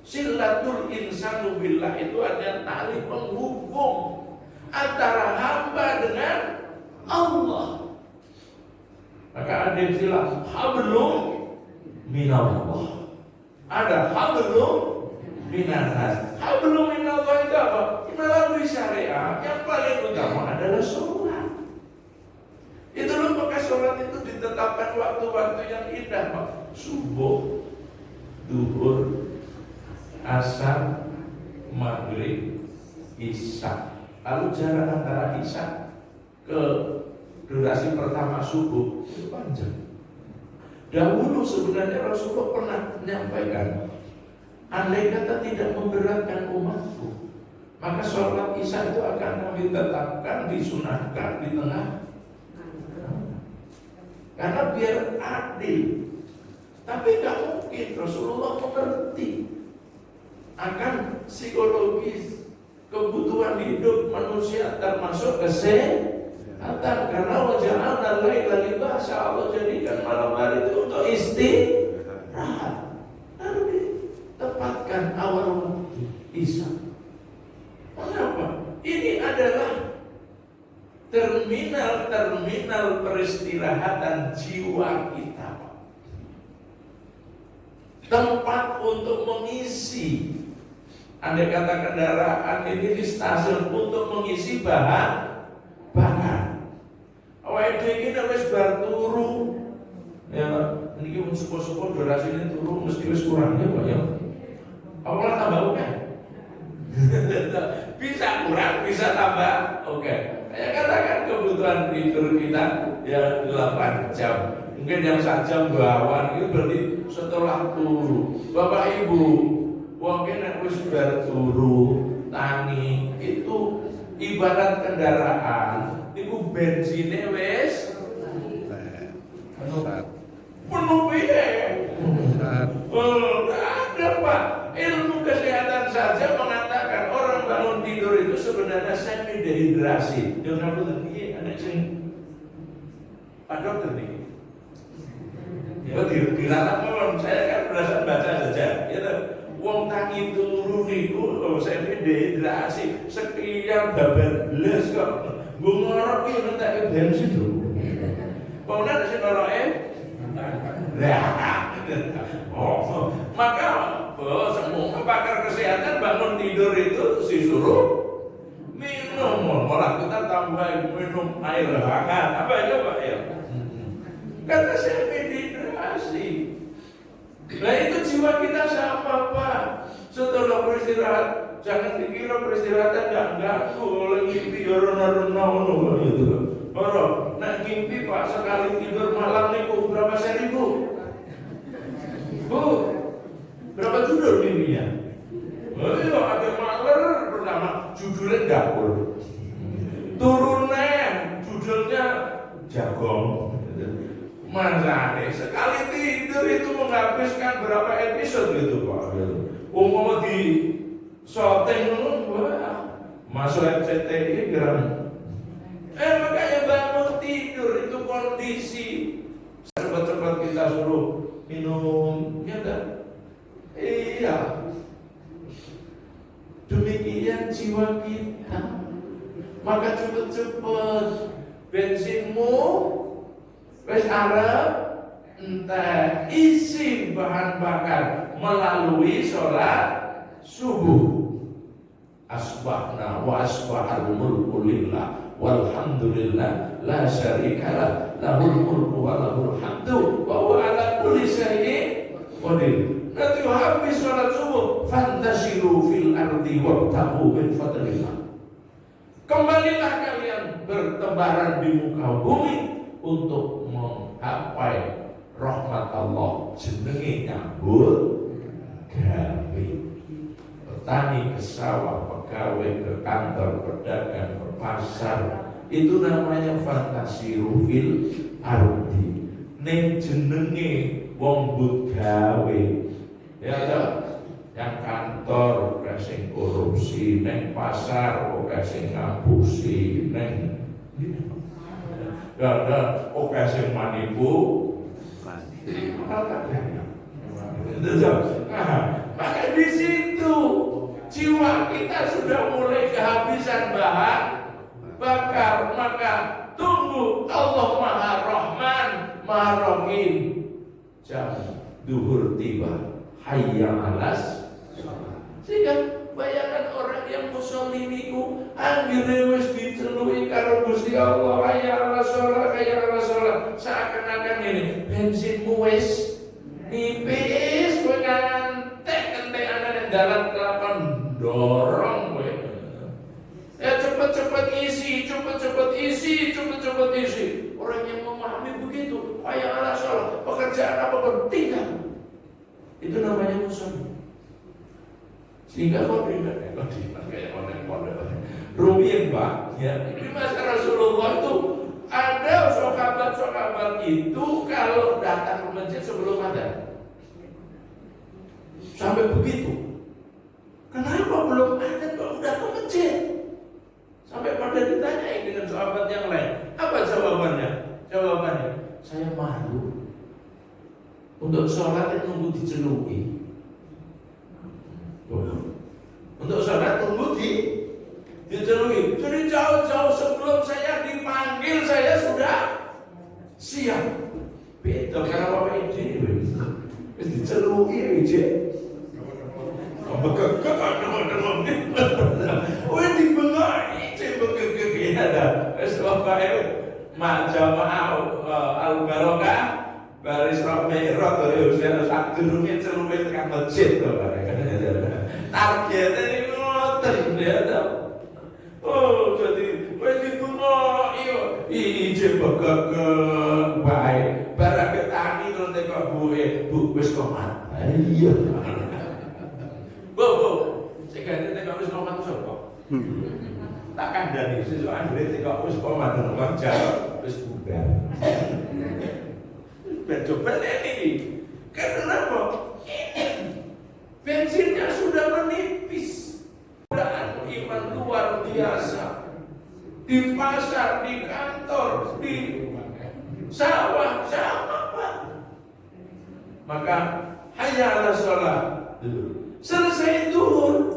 Silatul insanu billah itu ada tali penghubung antara hamba dengan Allah. Maka ada istilah hablum minallah, ada hablum minannas. Hablum minallah itu apa? Melalui syariat yang paling utama adalah sholat. Itu loh, maka sholat itu ditetapkan waktu-waktu yang indah, Pak. Subuh, duhur, asar, maghrib, isya. Lalu jarak antara isya ke durasi pertama subuh itu panjang. Dahulu sebenarnya Rasulullah pernah menyampaikan, andai kata tidak memberatkan umatku, maka sholat isya itu akan kami tetapkan, disunahkan di tengah, karena biar adil. Tapi nggak mungkin Rasulullah mengerti akan psikologis kebutuhan hidup manusia, termasuk kesehatan. Karena waja'alna laila libasa, Allah jadikan malam hari itu untuk istirahat. Lalu ditempatkan awal waktu isya. Mengapa? Ini adalah terminal peristirahatan jiwa kita, Pak. Tempat untuk mengisi, andai kata kendaraan ini di stasiun untuk mengisi bahan bakar. Awake dhewe iki nek wis bar turu, ya niki mun supo-supo durasine turu mesti wis kurang ya, Pak ya. Apa tambah oke? Bisa kurang, bisa tambah oke. Saya katakan kebutuhan tidur kita ya 8 jam. Mungkin yang 1 jam bawan itu berarti setelah turu. Bapak Ibu, mungkin nek wis bar turu tangi itu ibarat kendaraan, itu bensinnya wis penuh piye? Ada, Pak. Ilmu kesehatan saja mengatakan orang bangun tidur itu sebenarnya semi dehidrasi. Yang rambut piye anak sing Pak Dokter nih. Ya diralat mawon, saya kan berdasar baca saja. Ya wong tangi turu niku semi dehidrasi sekian bablas kok. Nggo ngorok iki nentake bensin lho. Pokoknya sing ngoroke maka semua pakar kesehatan bangun tidur itu disuruh minum, malah kita tambah minum air hangat. Apa itu, Pak ya? Karena saya dehidrasi. Nah itu jiwa kita sama, Pak. Setelah beristirahat, jangan dikira peristirahatan nggak ganggu. Oleh mimpi yorona-rona gitu. Bro, nak mimpi Pak sekali tidur malam niku berapa seri Bu? Bu, berapa judul mimpinya? Oh iya, ada maler pertama judulnya dapur. Turunnya judulnya jagong. Masane sekali tidur itu menghabiskan berapa episode gitu Pak? Umpama di syuting dulu, masuk RCTI geram. Makanya bangun tidur itu kondisi. Cepat-cepat kita suruh minum, ya kan? Iya. Demikian jiwa kita. Maka cepet-cepet bensinmu wis arep entek isi bahan bakar melalui sholat subuh. Asbahna wa asbahal mulku lillah walhamdulillah la syarikalah lahul mulku wa lahul hamdu wa huwa ala kulli syai'in qadir. Nanti habis sholat subuh fantasiru fil ardi wabtaghu min fadlillah. Kembalilah kalian bertebaran di muka bumi untuk menggapai rahmat Allah. Jenenge nyambut gawe. Petani ke sawah, pegawai ke kantor, pedagang ke pasar, itu namanya fantasi rufil ardi. Ning jenenge wong but gawe, ya toh, yang kantor oke sing korupsi, neng pasar oke sing ngapusi, neng oke sing manipu, maka di situ jiwa kita sudah mulai kehabisan bahan bakar, maka tunggu Allah Maha Rahman, Maha Rahim. Jam duhur tiba, hayya 'alas shalah. Sehingga bayangkan orang yang musolli niku anggere wis diceluki karo Gusti Allah, hayya 'alas shalah, hayya 'alas shalah. Seakan-akan ini bensinmu wis nipis, kowe ngantek-entekan ning dalan kelapan dorong kowe. Ya cepet-cepet isi, cepet-cepet isi, cepet-cepet isi. Orang yang memahami begitu, hayya 'alas shalah, pekerjaan apa pun tidak. Itu namanya musolli. Sehingga kok tidak kayak pondok. Rumiyin Pak, ya. Di masa Rasulullah itu ada sahabat-sahabat itu kalau datang ke masjid sebelum adzan. Sampai begitu. Kenapa belum adzan kok udah ke masjid? Sampai pada ditanyain dengan sahabat yang lain. Apa jawabannya? Jawabannya, saya malu untuk sholat yang nunggu diceluki. Untuk sholat tunggu diceluki. Jadi jauh-jauh sebelum saya dipanggil saya sudah siap. Beda karena bapak ini diceluki aja. Bekek ada. Oh dibengak aja bekek ada. Sebabnya mak jamaah al-barokah baris Mi'raj terus sak durunge celuke tekan masjid to bareng. Targetnya ini ngoten ya ta. Oh, jadi wis ditunggu iya bekek bae. Barang ketani terus teko Bu wis komat. Iya. Bu, sing ganti teko wis komat sapa? Tak kandhani sesuk anggere teko wis komat nang Jawa wis bubar. Coba ini, kenapa? Bensinnya sudah menipis. Godaan iman luar biasa. Di pasar, di kantor, di sawah, sama Pak. Maka hayya 'alas shalah. Selesai duhur,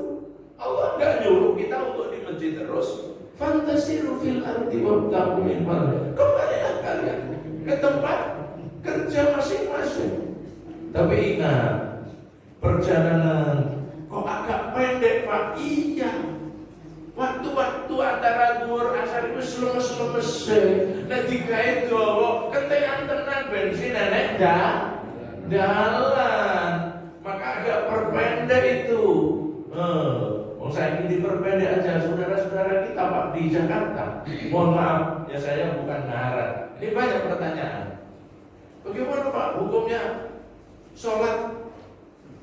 Allah enggak nyuruh kita untuk di masjid terus. Fantasiru fil ardi wabtaghu min fadlih. Kembalilah kalian ke tempat kerja masing-masing. Tapi ingat, perjalanan kok agak pendek Pak? Iya. Waktu-waktu antara duhur asar itu lemes-lemes. Nek digawe dawa, kentekan tenan bensin nenek dalan. Maka agak perpendek itu. Saya ingin diperpendek aja saudara-saudara kita Pak di Jakarta. Mohon maaf, ya saya bukan ngarang. Ini banyak pertanyaan. Bagaimana Pak hukumnya sholat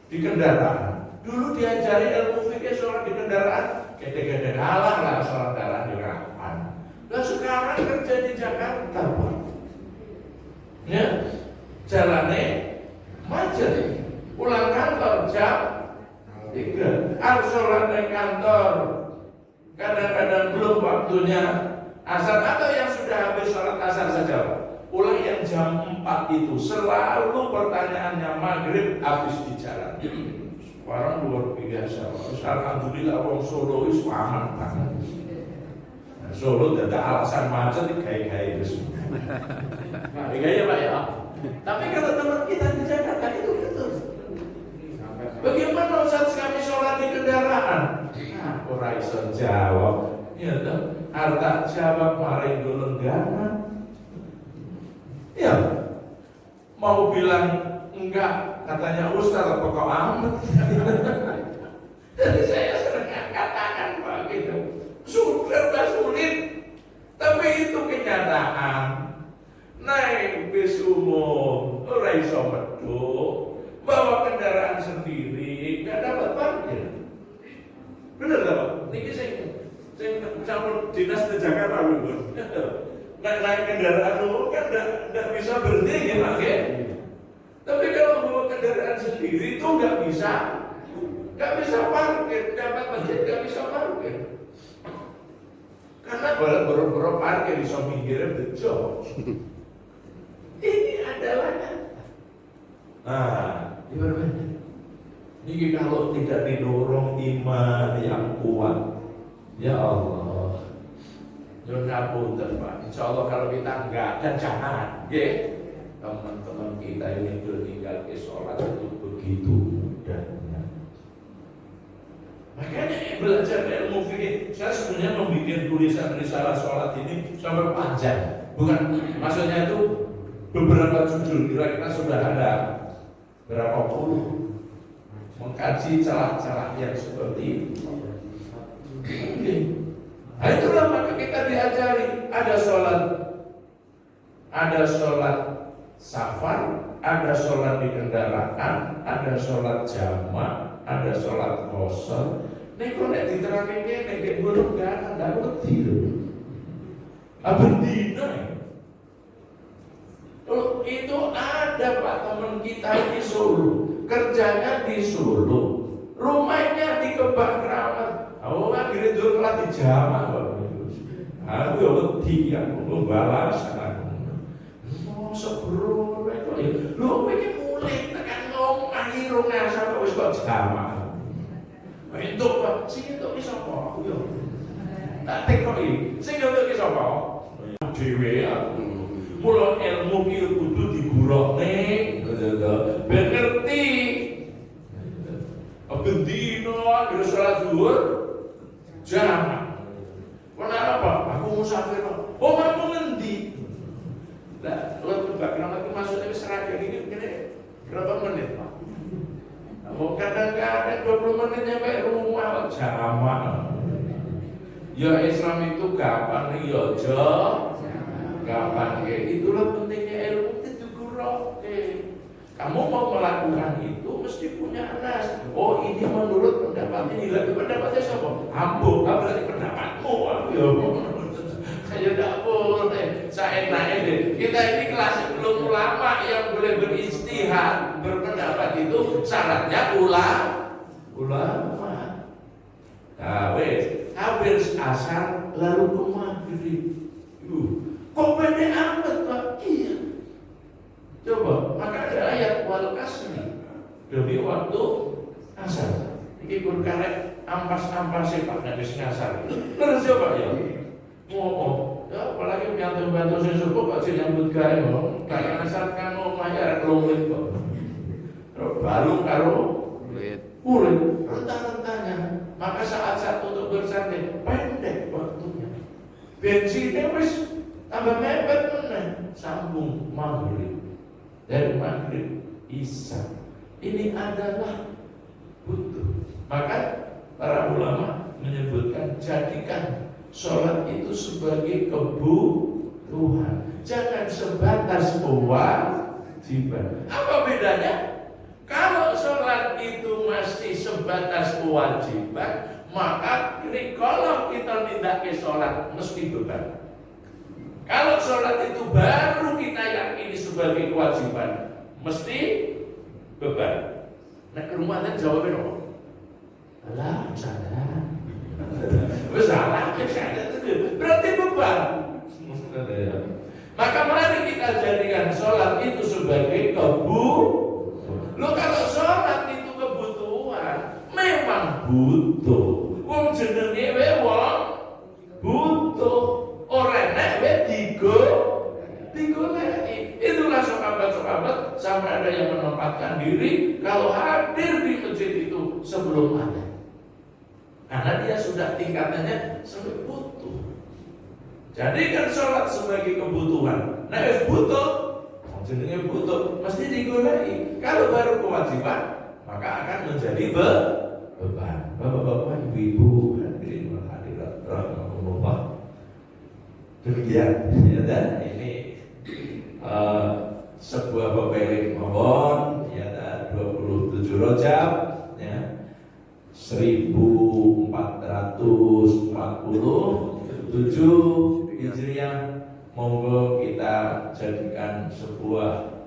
di kendaraan? Dulu diajari ilmu fikih sholat di kendaraan, gede-gede kalah lah sholat darah di kapan. Nah sekarang kerja di Jakarta Pak, ya jalannya macet, pulang kantor jam 3, harus sholat di kantor. Kadang-kadang belum waktunya asar atau yang sudah habis sholat asar saja Pak. Pulang yang jam 4 itu selalu pertanyaannya maghrib habis di jalan. Sekarang luar biasa. Alhamdulillah orang Solo itu aman banget. Nah, Solo tidak ada alasan macet gaya-gaya itu semua. Gaya Pak ya. Tapi kalau teman kita di Jakarta itu betul. Bagaimana saat kami sholat di kendaraan? Orang iso jawab. Ya toh, harta jawab maring golongan. Ya, mau bilang enggak, katanya Ustaz pokok amat. Jadi saya sering katakan Pak gitu, sulit, tapi itu kenyataan. Naik bis umum, ora iso medhok, bawa kendaraan sendiri, nggak dapat parkir. Bener nggak Pak? Niki saya campur dinas di Jakarta Bu. Naik kendaraan umum kan nggak bisa berhenti ya Pak ya. Tapi kalau bawa kendaraan sendiri itu nggak bisa parkir, dapat masjid nggak bisa parkir. Karena boro-boro parkir di pinggirnya bejo. Ini adalah gimana? Ini kalau tidak didorong iman yang kuat, ya Allah. Nyuwun ngapunten Pak. Insyaallah kalau kita enggak dan jangan, nggih. Teman-teman kita ini tinggal ke sholat itu begitu mudahnya. Makanya belajar ilmu fikih, saya sebenarnya membuat tulisan risalah sholat ini sampai panjang. Bukan, maksudnya itu beberapa judul, kira-kira sudah ada berapa puluh mengkaji celah-celah yang seperti itu. Nah itulah maka kita diajari ada sholat safar, ada sholat di kendaraan, ada sholat jamak, ada sholat qasar. Nek kok nek diterangke kene nek belum kan ndak ngerti lho. Abendina. Oh, itu ada Pak teman kita di Solo, kerjanya di Solo, rumahnya di Kebak Keramat. Oh, akhirnya dulu kelas di Jamak Pak. Aku ya wedi aku balasan aku. Sebelum itu ya, lu pengen mulai tekan ngomong akhir ngasal wis kok Jamak. Entuk Pak, sing entuk ki sapa? Aku yo. Tak tekoki, sing entuk ki sapa? Dhewe aku. Mula ilmu ki kudu digurokne, ben ngerti. Bendino akhir salat zuhur jamak. Kenapa? Aku musafir. Oh, aku ngendi? Lah, kalau Kebak Keramat itu maksudnya seragam ini berapa menit Pak? Oh, kadang-kadang 20 menit nyampe rumah jamak. Ya Islam itu kapan nih ya kapan kayak itulah pentingnya ilmu itu gurau. Kamu mau melakukan itu mesti punya anas. Oh ini menurut pendapat ini lagi pendapatnya siapa? Ambo, berarti pendapatmu. Ya saya tidak boleh. Saya enak deh. Kita ini kelas belum ulama yang boleh beristihad, berpendapat itu syaratnya ulama. Nah, wes habis asar lalu ke maghrib. Kok pendek amat Pak? Iya. Coba, maka ada ayat wal asri demi waktu asar. Ini berkarek ampas-ampas Pak Nabi ngasar. Terus coba ya. Ya apalagi bantu saya sepuh kok sih nyambut gawe kok. Kayak asar kan mau mayar lumit kok. Baru karo kulit rentang-rentangnya. Maka saat untuk bersantai pendek waktunya. Bensinnya wis tambah mepet meneh, sambung maghrib. Dari maghrib isya. Ini adalah butuh. Maka para ulama menyebutkan jadikan sholat itu sebagai kebutuhan, jangan sebatas kewajiban. Apa bedanya? Kalau sholat itu masih sebatas kewajiban, maka kalau kita tidak ke sholat mesti beban. Kalau sholat itu baru kita yakini sebagai kewajiban, mesti beban. Nah kerumunan jawabnya apa? Alah, salah. Salah, berarti beban. Maka mari kita jadikan sholat itu sebagai kebutuhan. Lo kalau sholat itu kebutuhan, memang butuh. Wong jenenge wong butuh. Orang nek digoleki. Itulah sahabat-sahabat sampai ada yang menempatkan diri kalau hadir di masjid itu sebelum ada. Karena dia sudah tingkatannya sampai butuh. Jadikan sholat sebagai kebutuhan. Nah, butuh, jenenge butuh, mesti digoleki. Kalau baru kewajiban, maka akan menjadi beban. Bapak-bapak, ibu-ibu, hadirin wal hadirat rahimahumullah. Demikian, ya dan ini sebuah pepeling mawon, ya 27 Rajab, ya 1447 Hijriah. Monggo kita jadikan sebuah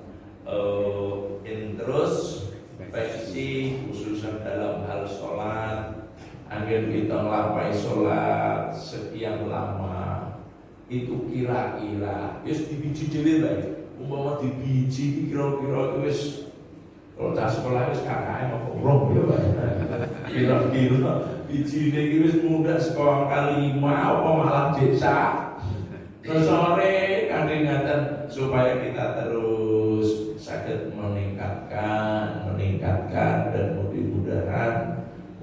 introspeksi khususnya dalam hal sholat. Angin kita ngelapai sholat sekian lama. Itu kira-kira wis dibiji dhewe bae. Umpama dibiji kira-kira wis kalau tak sekolah wis kakake apa urung ya Pak. Kira-kira bijine iki wis mudah sekolah kali 5 apa malah desa. sore kadang-kadang supaya kita terus sakit meningkatkan dan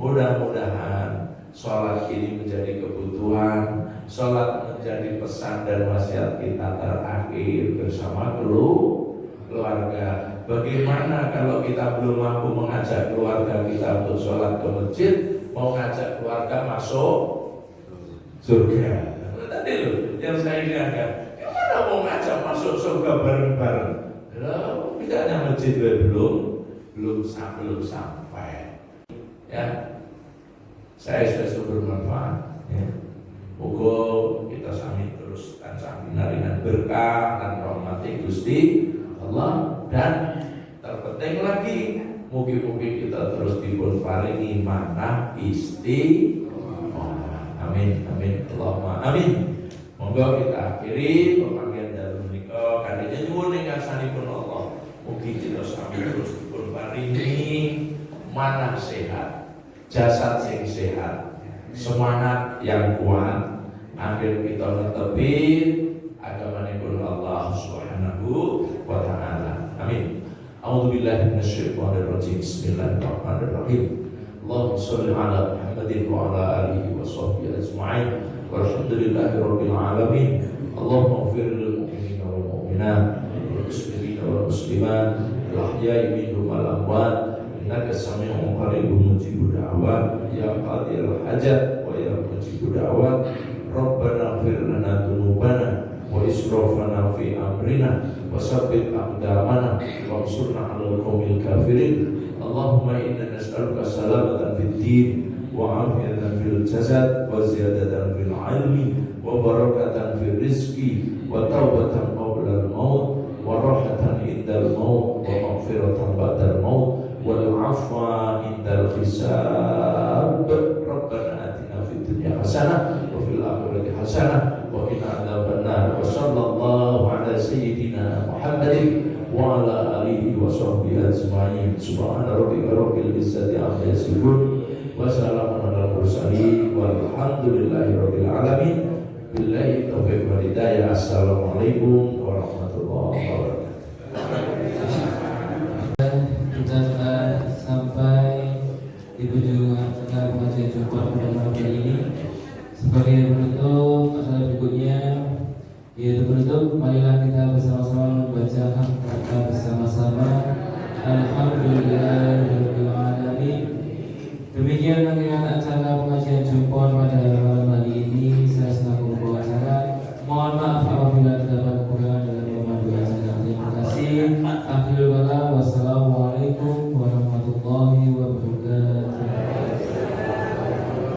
mudah-mudahan sholat ini menjadi kebutuhan, sholat menjadi pesan dan wasiat kita terakhir bersama keluarga. Bagaimana kalau kita belum mampu mengajak keluarga kita untuk sholat ke masjid, mau ngajak keluarga masuk surga? Tadi loh yang saya ingatkan, gimana mau ngajak masuk surga bareng-bareng? Loh, kita hanya masjid belum sampai. Ya, saya sudah bermanfaat. Ya. Moga kita sami terus tansah pinaringan berkah dan rahmati Gusti Allah, dan terpenting lagi mugi-mugi kita terus dipun paringi manah istiqomah. Amin amin Allahumma amin. Moga kita akhiri pemanggilan dalem menika kanthi nyuwun ing ngarsanipun Allah. Mugi kita sami terus dipun paringi manah sehat, jasad sing sehat, semangat yang kuat, akhir kita netepi agamanipun Allah Subhanahu wa taala. Amin. A'udzubillahi minasyaitonir rajim. Bismillahirrahmanirrahim. Allahumma shalli ala Muhammadin wa ala alihi wa sahbihi ajma'in. Walhamdulillahi rabbil alamin. Allahumma ighfir lil mu'minina wal mu'minat wal muslimina wal muslimat wal ahya'i minhum wal amwat. Innaka sami'un qaribun mujibud da'wat. Ya qadhil hajat wa ya mujibud da'wat. Rabbana ighfir lana dzunubana wa israfana fi amrina wa sabbit aqdamana wa ansurna 'alal qaumil kafirin. Allahumma inna nas'aluka salamatan fid din wa 'afiyatan fil jasad wa ziyadatan fil 'ilmi wa barakatan fil rizqi wa taubatan qabla al-maut wa rahatan indal maut wa maghfiratan ba'dal maut wal 'afwa indal hisab. Rabbana atina fid dunya hasanah wa fil akhirati hasanah wa qina adzabannar. Wa sallallahu ala sayyidina Muhammadin wa ala alihi wa sahbihi ajma'in. Subhana rabbika rabbil izzati amma yasifun wa salamun alal mursalin walhamdulillahi rabbil alamin. Billahi taufiq wal hidayah. Assalamualaikum warahmatullahi wabarakatuh. Kita telah sampai di ujung acara pengajian Jumat pada malam hari ini. Sebagai penutup acara berikutnya, yaitu penutup, marilah kita bersama-sama membaca kata bersama-sama Alhamdulillahirabbil alamin. Demikian rangkaian acara pengajian Jumat pada malam hari ini. Saya selaku pembawa acara mohon maaf apabila terdapat kekurangan dalam pemandu acara. Terima kasih. Akhirul kalam. Wassalamualaikum